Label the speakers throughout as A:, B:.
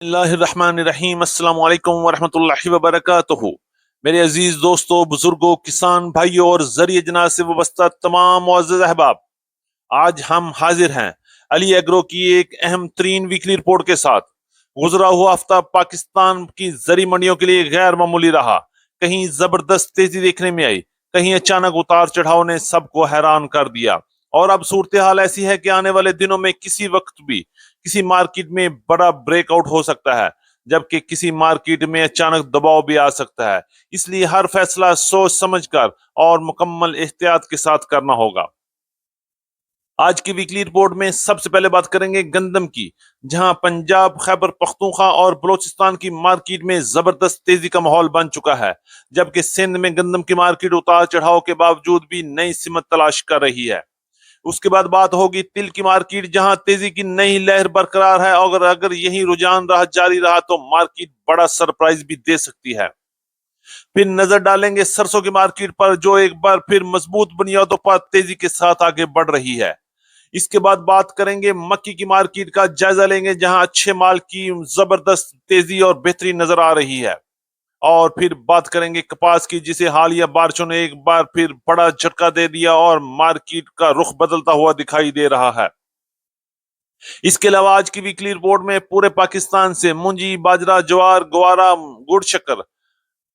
A: बिस्मिल्लाहिर्रहमानिर्रहीम। अस्सलाम वालेकुम वरहमतुल्लाहि वबरकातुहू। मेरे अजीज दोस्तों, बुजुर्गों, किसान भाइयों और जरिए जना से वाबस्ता तमाम मुअज़्ज़ज़ अहबाब, आज हम हाजिर हैं अली एग्रो की एक अहम तरीन वीकली रिपोर्ट के साथ। गुजरा हुआ हफ्ता पाकिस्तान की जरी मंडियों के लिए गैर मामूली रहा। कहीं जबरदस्त तेजी देखने में आई, कहीं अचानक उतार चढ़ाव ने सबको हैरान कर दिया। और अब सूरत हाल ऐसी है कि आने वाले दिनों में किसी वक्त भी किसी मार्केट में बड़ा ब्रेकआउट हो सकता है, जबकि किसी मार्केट में अचानक दबाव भी आ सकता है। इसलिए हर फैसला सोच समझकर और मुकम्मल एहतियात के साथ करना होगा। आज की वीकली रिपोर्ट में सबसे पहले बात करेंगे गंदम की, जहां पंजाब, खैबर पख्तूनख्वा और बलोचिस्तान की मार्केट में जबरदस्त तेजी का माहौल बन चुका है, जबकि सिंध में गंदम की मार्केट उतार चढ़ाव के बावजूद भी नई सिमत तलाश कर रही है। उसके बाद बात होगी तिल की मार्केट, जहां तेजी की नई लहर बरकरार है और अगर यही रुझान जारी रहा तो मार्केट बड़ा सरप्राइज भी दे सकती है। फिर नजर डालेंगे सरसों की मार्केट पर, जो एक बार फिर मजबूत बुनियादों पर तेजी के साथ आगे बढ़ रही है। इसके बाद बात करेंगे मक्की की मार्केट का जायजा लेंगे, जहां अच्छे माल की जबरदस्त तेजी और बेहतरी नजर आ रही है। और फिर बात करेंगे कपास की, जिसे हालिया बारिशों ने एक बार फिर बड़ा झटका दे दिया और मार्केट का रुख बदलता हुआ दिखाई दे रहा है। इसके अलावा आज की वीकली रिपोर्ट में पूरे पाकिस्तान से मूंजी, बाजरा, ज्वार, ग्वारा, गुड़ शक्कर,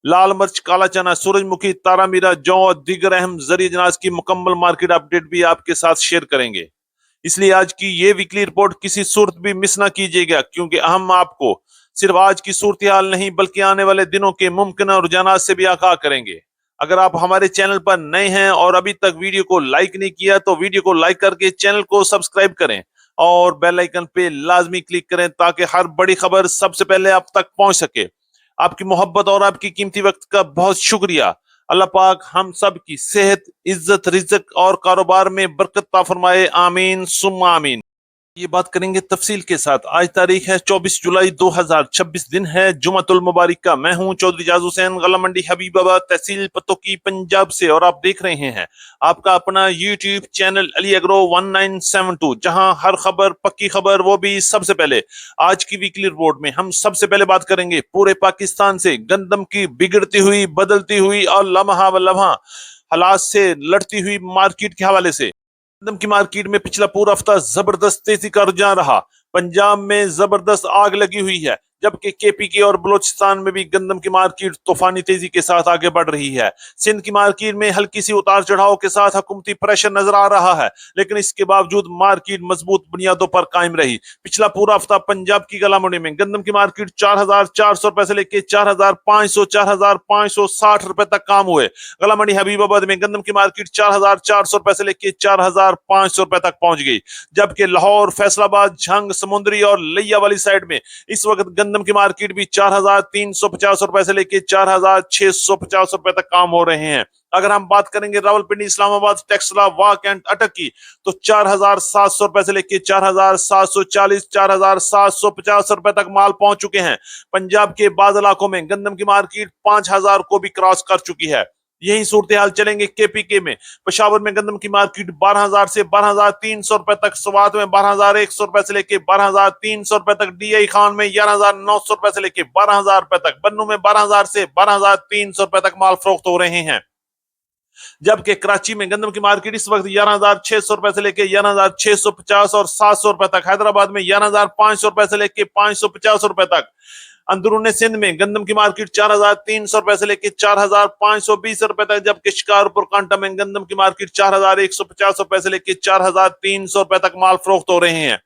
A: लाल मिर्च, काला चना, सूरजमुखी, तारा मीरा, जौ और दीगर अहम जरिए अनाज की मुकम्मल मार्केट अपडेट भी आपके साथ शेयर करेंगे। इसलिए आज की ये वीकली रिपोर्ट किसी सूरत भी मिस ना कीजिएगा, क्योंकि हम आपको सिर्फ आज की सूरत हाल नहीं बल्कि आने वाले दिनों के मुमकिन रुझानात से भी आगाह करेंगे। अगर आप हमारे चैनल पर नए हैं और अभी तक वीडियो को लाइक नहीं किया तो वीडियो को लाइक करके चैनल को सब्सक्राइब करें और बेल आइकन पे लाजमी क्लिक करें, ताकि हर बड़ी खबर सबसे पहले आप तक पहुंच सके। आपकी मोहब्बत और आपकी कीमती वक्त का बहुत शुक्रिया। अल्लाह पाक हम सब की सेहत, इज्जत, रिज़्क और कारोबार में बरकत अता फरमाए। आमीन सुम्मा आमीन। ये बात करेंगे तफसील के साथ। आज तारीख है 24 जुलाई 2026, दिन है जुमतुल मुबारक का। मैं हूं चौधरी जाज हुसैन, गला मंडी हबीबाबाद, तहसील पतोकी, पंजाब से, और आप देख रहे हैं आपका अपना यूट्यूब चैनल अली एग्रो 1972, जहां हर खबर पक्की खबर, वो भी सबसे पहले। आज की वीकली रिपोर्ट में हम सबसे पहले बात करेंगे पूरे पाकिस्तान से गंदम की बिगड़ती हुई, बदलती हुई और लम्हा व लम्हा हालात से लड़ती हुई मार्केट के हवाले से। गंदम की मार्केट में पिछला पूरा हफ्ता जबरदस्त तेजी का रुझान रहा। पंजाब में जबरदस्त आग लगी हुई है, जबकि केपीके और बलोचिस्तान में भी गंदम की मार्केट तूफानी तेजी के साथ आगे बढ़ रही है। सिंध की मार्केट में हल्की सी उतार चढ़ाव के साथ हुकूमती प्रेशर नजर आ रहा है, लेकिन इसके बावजूद मार्केट मजबूत बुनियादों पर कायम रही। पिछला पूरा हफ्ता पंजाब की गला मंडी में गंदम की मार्केट 4,400 रुपए से लेकर 4,500, 4,560 रुपए तक काम हुए। गला मंडी हबीबाबाद में गंदम की मार्केट 4,400 रुपए से लेकर 4,500 रुपए तक पहुंच गई, जबकि लाहौर, फैसलाबाद, झंग, समुंदरी और लिया वाली साइड में इस वक्त गंदम की मार्केट भी 4,350 रुपए से लेकर 4,650 रुपए तक काम हो रहे हैं। अगर हम बात करेंगे रावलपिंडी, इस्लामाबाद, टेक्सला, वाक एंड अटक की, तो 4,700 रुपए से लेकर 4,740, 4,750 रुपए तक माल पहुंच चुके हैं। पंजाब के बाद इलाकों में गंदम की मार्केट 5,000 को भी क्रॉस कर चुकी है। यही सूरत हाल चलेंगे केपीके में। पेशावर में गंदम की मार्केट 12,000 से 12,300 रुपए तक, स्वात में 12,100 रुपए से लेके 12,300 रुपए तक, डीआई खान में 11,900 रुपए से लेके 12,000 रुपए तक, बन्नू में 12,000 से 12,300 रुपए तक माल फरोख्त हो रहे हैं। जबकि कराची में गंदम की मार्केट इस वक्त 11,600 रुपए से लेके 11,650 और 700 रुपए तक, हैदराबाद में 11,500 रुपए से लेके 550 रुपए तक, अंदरून सिंध में गंदम की मार्केट 4,300 रुपए से लेकर 4,520 रुपए तक, जबकि शिकारपुर कांटा में गंदम की मार्केट 4,150 रुपए से लेकर 4,300 रुपए तक माल फरोख्त हो रहे हैं।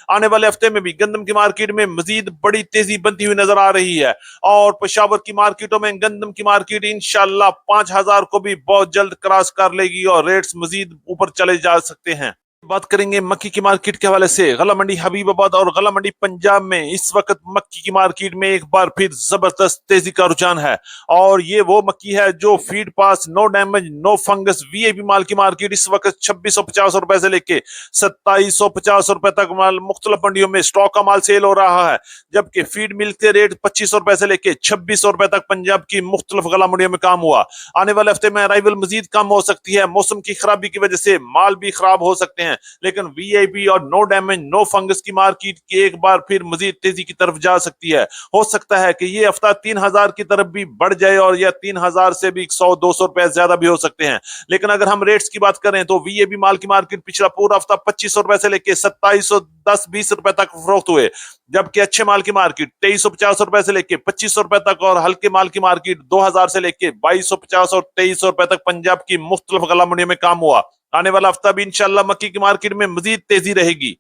A: आने वाले हफ्ते में भी गंदम की मार्केट में मजीद बड़ी तेजी बनती हुई नजर आ रही है और पेशावर की मार्केटों में गंदम की मार्केट इंशाल्लाह 5,000 को भी बहुत जल्द क्रॉस कर लेगी और रेट्स मजीद ऊपर चले जा सकते हैं। बात करेंगे मक्की की मार्केट के हवाले से। गला मंडी हबीबाबाद और गला मंडी पंजाब में इस वक्त मक्की की मार्केट में एक बार फिर जबरदस्त तेजी का रुझान है, और ये वो मक्की है जो feed pass, no damage, no fungus VIP माल की मार्केट इस वक्त 2,650 रुपए से लेके 2,750 रुपए तक माल मुख्तलिफ मंडियों में स्टॉक का माल सेल हो रहा है, जबकि फीड मिल्क के रेट 2,500 रुपए से लेके 2,600 रुपए तक पंजाब की मुख्तलिफ गला मंडियों में काम हुआ। आने वाले हफ्ते में अराइवल मजीद कम हो सकती है, मौसम की खराबी की वजह से माल भी खराब हो सकते हैं। हैं, लेकिन वीआईपी और नो डैमेज नो फंगस की मार्केट की एक बार फिर मजीद तेजी की तरफ जा सकती है। हो सकता है कि ये हफ्ता 3000 की तरफ भी बढ़ जाए और या 3000 से भी 100-200 रुपए ज्यादा भी हो सकते हैं। लेकिन अगर हम रेट्स की बात करें तो वीएबी माल की मार्केट पिछला पूरा हफ्ता 2500 रुपए से लेके 2710-20 रुपए तक फरोख्त हुए, जबकि अच्छे माल की मार्केट 2350 रुपए से लेके 2500 रुपए तक और हल्के माल की मार्केट 2000 से लेके 2250 और 2300 रुपए तक पंजाब की मुख्तलिफ गला मंडियों में काम हुआ। आने वाला हफ्ता भी इंशाल्लाह मक्की की मार्केट में मजीद तेजी रहेगी।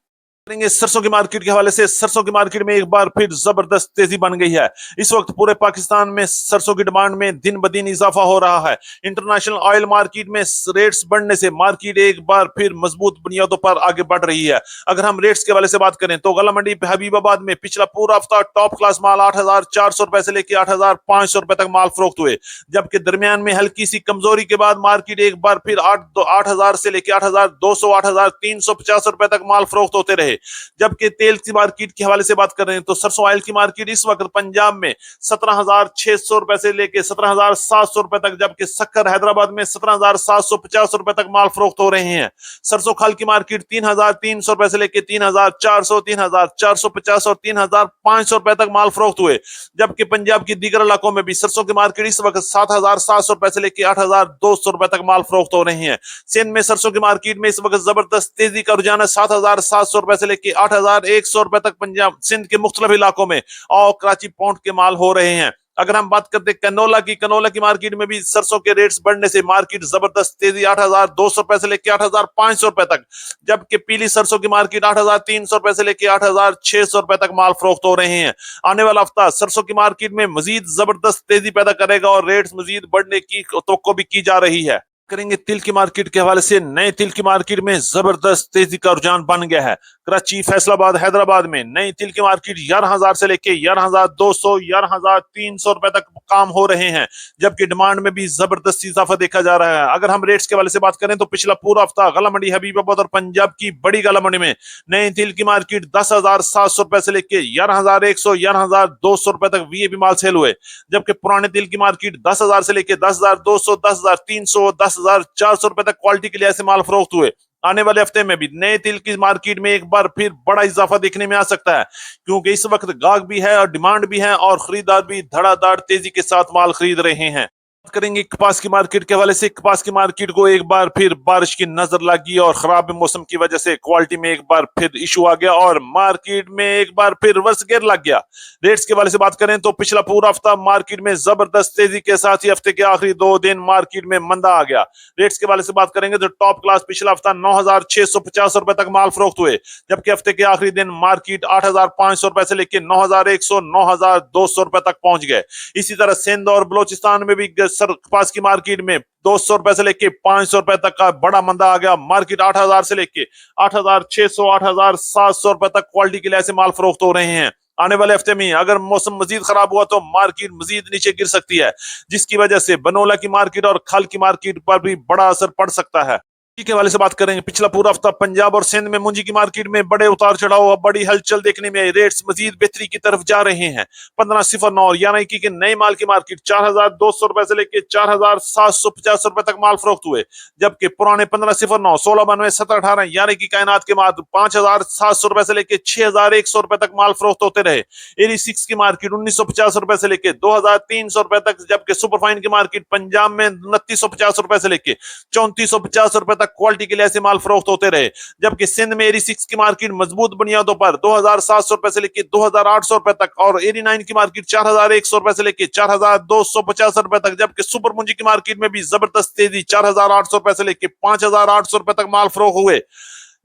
A: सरसों की मार्केट के हवाले से सरसों की मार्केट में एक बार फिर जबरदस्त तेजी बन गई है। इस वक्त पूरे पाकिस्तान में सरसों की डिमांड में दिन ब दिन इजाफा हो रहा है। इंटरनेशनल ऑयल मार्केट में रेट्स बढ़ने से मार्केट एक बार फिर मजबूत बुनियादों पर आगे बढ़ रही है। अगर हम रेट्स के हवाले से बात करें तो गला मंडी हबीबाबाद में पिछला पूरा हफ्ता टॉप क्लास माल 8400 रुपए से लेकर 8500 रुपए तक माल फरोख्त हुए, जबकि दरमियान में हल्की सी कमजोरी के बाद मार्केट एक बार फिर 8000 से लेकर 8200 8350 रुपए तक माल फरोख्त होते रहे। जबकि तेल की मार्केट के हवाले से बात कर रहे हैं तो सरसों ऑयल की मार्केट इस वक्त पंजाब में 17600 रुपए से लेकर 17700 रुपए तक, जबकि शक्कर हैदराबाद में 17750 रुपए तक माल फरोख्त हो रहे हैं। सरसों खल की मार्केट 3300 रुपए से लेकर 3400 3450 और 3500 रुपए तक माल फरोख्त हुए, जबकि पंजाब की दीगर इलाकों में भी सरसों की मार्केट इस वक्त 7700 रुपए से लेकर 8200 रुपए तक माल फरोख्त हो रहे हैं। सिंध में सरसों की मार्केट में इस वक्त जबरदस्त तेजी का रुझान है। 7700 रुपए से लेकर 8100 रुपए तक पंजाब सिंध के मुख्तलिफ इलाकों में और कराची पौंड के माल हो रहे हैं। अगर हम बात करते हैं कनोला की मार्केट में भी सरसों के रेट्स बढ़ने से मार्केट जबरदस्त तेजी 8200 रुपए से लेकर 8500 रुपए तक, जबकि पीली सरसों की मार्केट 8300 रुपए से लेकर 8600 रुपए तक माल फरोख्त हो रहे हैं। आने वाला हफ्ता सरसों की मार्केट में मजीद जबरदस्त तेजी पैदा करेगा और रेट्स मजीद बढ़ने की तवक्को भी की जा रही है। करेंगे तिल की मार्केट के हवाले से। नए तिल की मार्केट में जबरदस्त तेजी का रुझान बन गया है। कराची, फैसलाबाद, हैदराबाद में नई तिल की मार्केट 11000 से लेके 11200 11300 रुपए तक काम हो रहे हैं, जबकि डिमांड में भी जबरदस्त इजाफा देखा जा रहा है। अगर हम रेट्स के हवाले से बात करें तो पिछला पूरा हफ्ता गला मंडी हबीबाबाद और पंजाब की बड़ी गला मंडी में नई तिल की मार्केट 10700 रुपए से लेके 11100 11200 रुपए तक वीएपी माल सेल हुए, जबकि पुराने तिल की मार्केट 10000 से लेके 10200 10300 10400 रुपए तक क्वालिटी के लिहाज से माल फरोख्त हुए। आने वाले हफ्ते में भी नए तिल की मार्केट में एक बार फिर बड़ा इजाफा देखने में आ सकता है, क्योंकि इस वक्त गाहक भी है और डिमांड भी है और खरीदार भी धड़ाधड़ तेजी के साथ माल खरीद रहे हैं। बात करेंगे कपास की मार्केट के हवाले से। कपास की मार्केट को एक बार फिर बारिश की नजर लगी और खराब मौसम की वजह से क्वालिटी में एक बार फिर इशू आ गया और मार्केट में एक बार फिर रिवर्स गियर लग गया। रेट्स के हवाले से बात करें तो पिछला पूरा हफ्ता मार्केट में जबरदस्त तेजी के साथ ही हफ्ते के आखिरी 2 दिन मार्केट में मंदा आ गया। रेट्स के हवाले से बात करेंगे तो टॉप क्लास पिछला हफ्ता 9650 रुपए तक माल फरोख्त हुए, जबकि हफ्ते के आखिरी दिन मार्केट 8500 रुपए से लेकर 9100 9200 रुपए तक पहुंच गए। इसी तरह सिंध और बलोचिस्तान में भी कपास की मार्केट में 200 रुपए से लेके 500 रुपए तक का बड़ा मंदा आ गया। मार्केट 8000 से लेके 8600 8700 रुपए तक क्वालिटी के लिहाज से माल फरोख्त हो रहे हैं। आने वाले हफ्ते में अगर मौसम मजीद खराब हुआ तो मार्केट मजीद नीचे गिर सकती है, जिसकी वजह से बनोला की मार्केट और खल की मार्केट पर भी बड़ा असर पड़ सकता है। के हवाले से बात करेंगे। पिछला पूरा हफ्ता पंजाब और सिंध में मुंजी की मार्केट में बड़े उतार चढ़ाव और बड़ी हलचल देखने में आई। रेट्स मजीद बेहतरी की तरफ जा रहे हैं। 1509 यानी कि नए माल की मार्केट 4200 रुपए से लेकर 4750 रुपए तक माल फरोख्त हुए, जबकि पुराने 1509 1692 1718 यानी कि कायनात के माल 5700 रुपए से लेकर 6100 रुपए तक माल फरोख्त होते रहे। एरी 6 की मार्केट 1950 रुपए से लेकर 2300 रुपए तक, जबकि सुपरफाइन की मार्केट पंजाब में 2950 रुपए से लेकर 3450 रुपए तक क्वालिटी के लिहाज से माल फरोख्त होते रहे, जबकि सिंध में एरी 6 की मार्केट मजबूत बुनियादों पर 2700 रुपए से लेकर 2800 रुपए तक और एरी 9 की मार्केट 4100 रुपए से लेकर 4250 रुपए तक, जबकि सुपर मुंजी की मार्केट में भी जबरदस्त तेजी 4800 रुपए से लेकर 5800 रुपए तक माल फरोख्त हुए।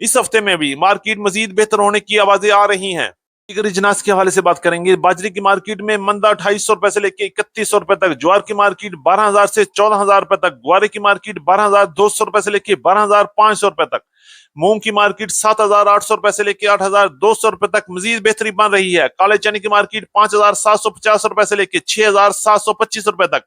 A: इस हफ्ते में भी मार्केट मजीद बेहतर होने की आवाजें आ रही हैं। अजनास के हवाले से बात करेंगे। बाजरे की मार्केट में मंदा 2800 रुपए से लेकर 3100 रुपए तक, ज्वार की मार्केट 12000 से 14000 रुपए तक, ग्वारे की मार्केट 12200 रुपए से लेकर 12500 रुपए तक, मूंग की मार्केट 7800 रुपए से लेकर 8200 रुपए तक मजीद बेहतरी बन रही है। काले चने की मार्केट 5750 रुपए से लेकर 6725 रुपए तक,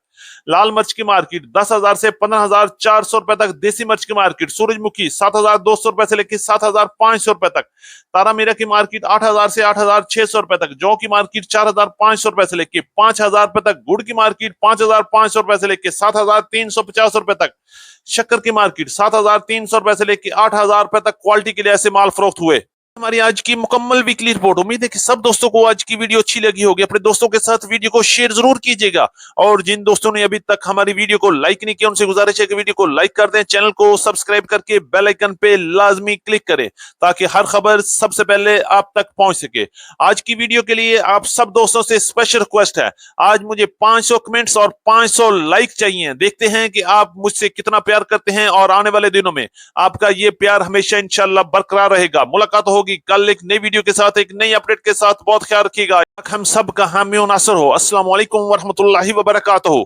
A: लाल मिर्च की मार्केट 10000 से 15400 रुपए तक, देसी मिर्च की मार्केट सूरजमुखी 7200 रुपए से लेकर 7500 रुपए तक, तारा मीरा की मार्केट 8000 से 8600 रुपए तक, जौ की मार्केट 4500 रुपए से लेकर 5000 रुपए तक, गुड़ की मार्केट 5500 रुपए से लेकर 7350 रुपए तक, शक्कर की मार्केट 7300 रुपए से लेकर 8000 15,000 रुपए तक क्वालिटी के लिए ऐसे माल फरोख्त हुए। हमारी आज की मुकम्मल वीकली रिपोर्ट। उम्मीद है कि सब दोस्तों को आज की वीडियो अच्छी लगी होगी। अपने दोस्तों के साथ वीडियो को शेयर जरूर कीजिएगा, और जिन दोस्तों ने अभी तक हमारी वीडियो को लाइक नहीं किया उनसे गुजारिश है कि वीडियो को लाइक कर दें, चैनल को सब्सक्राइब करके बेल आइकन पे लाजमी क्लिक करें ताकि हर खबर सबसे पहले आप तक पहुंच सके। आज की वीडियो के लिए आप सब दोस्तों से स्पेशल रिक्वेस्ट है, आज मुझे 500 कमेंट्स और 500 लाइक चाहिए। देखते हैं कि आप मुझसे कितना प्यार करते हैं, और आने वाले दिनों में आपका ये प्यार हमेशा इंशाल्लाह बरकरार रहेगा। मुलाकात होगी कल एक नई वीडियो के साथ, एक नई अपडेट के साथ। बहुत ख्याल रखिएगा। हम सब का हामी नासर हो। अस्सलाम वालेकुम वरहमतुल्लाहि वबरकातुहू।